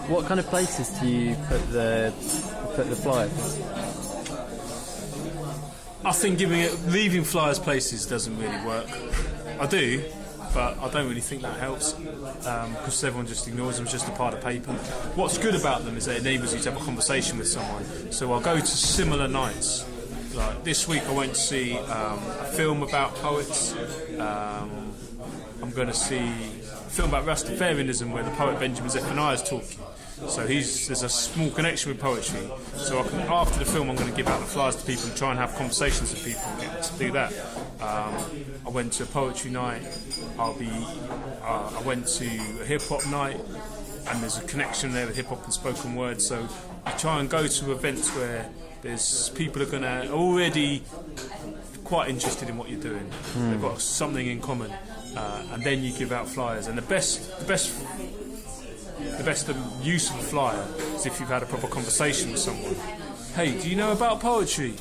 What kind of places do you put the flyers? I think leaving flyers places doesn't really work. I do, but I don't really think that helps because everyone just ignores them. It's just a pile of paper. What's good about them is that it enables you to have a conversation with someone. So I'll go to similar nights. Like this week I went to see a film about poets. I'm going to see a film about Rastafarianism where the poet Benjamin Zephaniah is talking. So there's a small connection with poetry. So after the film I'm going to give out the flyers to people and try and have conversations with people and get to do that. I went to a poetry night. I went to a hip-hop night, and there's a connection there with hip-hop and spoken word. So I try and go to events where there's people who are already quite interested in what you're doing. They've got something in common, and then you give out flyers. And the best use of a flyer is if you've had a proper conversation with someone. Hey, do you know about poetry?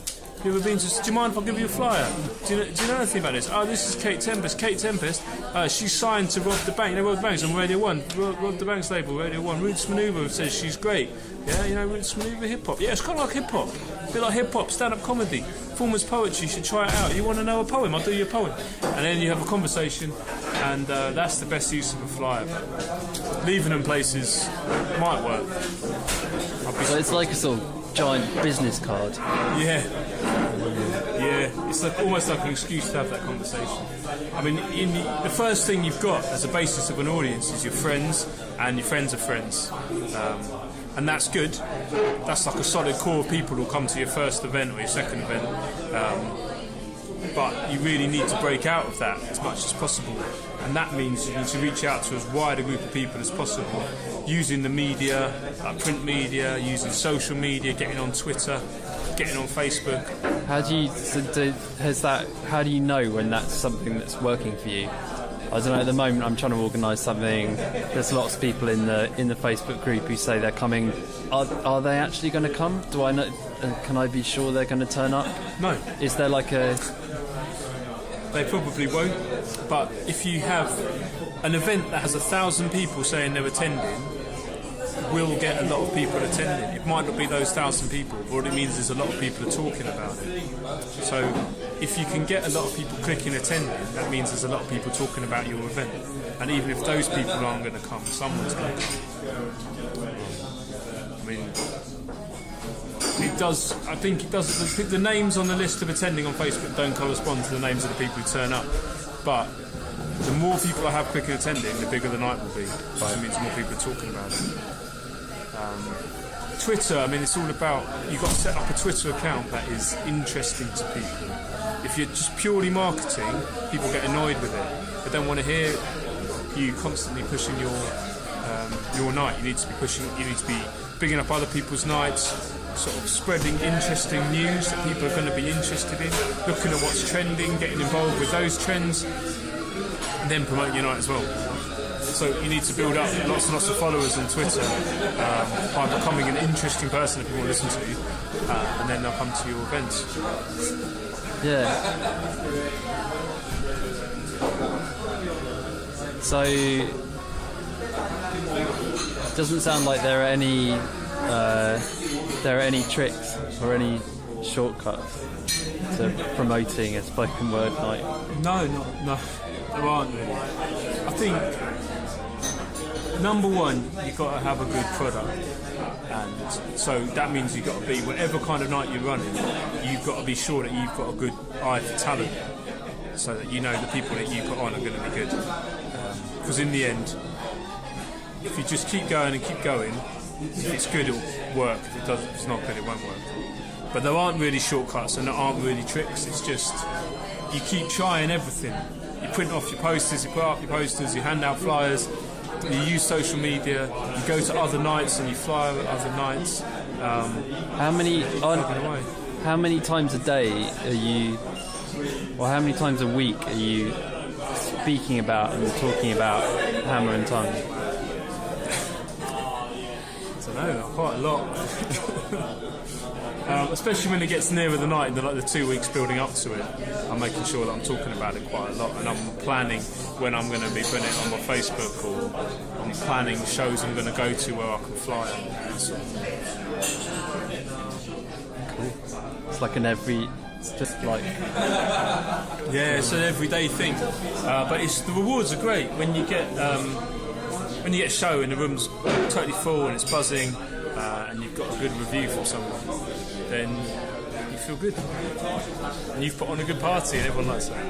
Do you mind if I give you a flyer? Do you know anything about this? Oh, this is Kate Tempest. Kate Tempest, she's signed to Rob the Bank. You know Rob the Bank's on Radio 1. Rob the Bank's label, Radio 1. Roots Maneuver says she's great. Yeah, you know, Roots Maneuver hip-hop. Yeah, it's kind of like hip-hop. A bit like hip-hop, stand-up comedy. Performance poetry, you should try it out. You want to know a poem? I'll do you a poem. And then you have a conversation, and that's the best use of a flyer. But leaving them places might work. So it's like a sort of giant business card. Yeah, it's almost like an excuse to have that conversation. I mean, the first thing you've got as a basis of an audience is your friends, and your friends are friends. And that's good. That's like a solid core of people who'll come to your first event or your second event. But you really need to break out of that as much as possible. And that means you need to reach out to as wide a group of people as possible, using the media, like print media, using social media, getting on Twitter, getting on Facebook. How do you know when that's something that's working for you? I don't know, at the moment I'm trying to organise something. There's lots of people in the Facebook group who say they're coming. Are they actually going to come? Do I know? Can I be sure they're going to turn up? No. Is there like a... They probably won't. But if you have an event that has 1,000 people saying they're attending, will get a lot of people attending. It might not be those 1,000 people, but what it means is a lot of people are talking about it. So if you can get a lot of people clicking attending, that means there's a lot of people talking about your event. And even if those people aren't going to come, someone's going to come. I mean, it does. I think it does. The names on the list of attending on Facebook don't correspond to the names of the people who turn up. But the more people I have clicking attending, the bigger the night will be. Which means more people are talking about it. Twitter, I mean, it's all about, you've got to set up a Twitter account that is interesting to people. If you're just purely marketing, people get annoyed with it. They don't want to hear you constantly pushing your night. You need to be bigging up other people's nights, sort of spreading interesting news that people are going to be interested in, looking at what's trending, getting involved with those trends, and then promoting your night as well. So you need to build up lots and lots of followers on Twitter by becoming an interesting person that people will listen to, and then they'll come to your events. Yeah. So it doesn't sound like there are any tricks or any shortcuts to promoting a spoken word night. No, there aren't really. I think number one, you've got to have a good product, and so that means you've got to be, whatever kind of night you're running, you've got to be sure that you've got a good eye for talent, so that you know the people that you put on are going to be good. Because in the end, if you just keep going and keep going, if it's good, it'll work. If it's not good, it won't work. But there aren't really shortcuts and there aren't really tricks. It's just you keep trying everything. You print off your posters, you put up your posters, you hand out flyers, you use social media, you go to other nights and you fly at other nights. How many times a day are you, or how many times a week are you speaking about and talking about Hammer and Tongue? I don't know. Quite a lot. Especially when it gets nearer the night, the 2 weeks building up to it, I'm making sure that I'm talking about it quite a lot, and I'm planning when I'm going to be putting it on my Facebook, or I'm planning shows I'm going to go to where I can fly. Cool. It's like it's just like yeah, it's an everyday thing, but the rewards are great when you get a show and the room's totally full and it's buzzing, and you've got a good review from someone. Then you feel good, and you've put on a good party, and everyone likes that.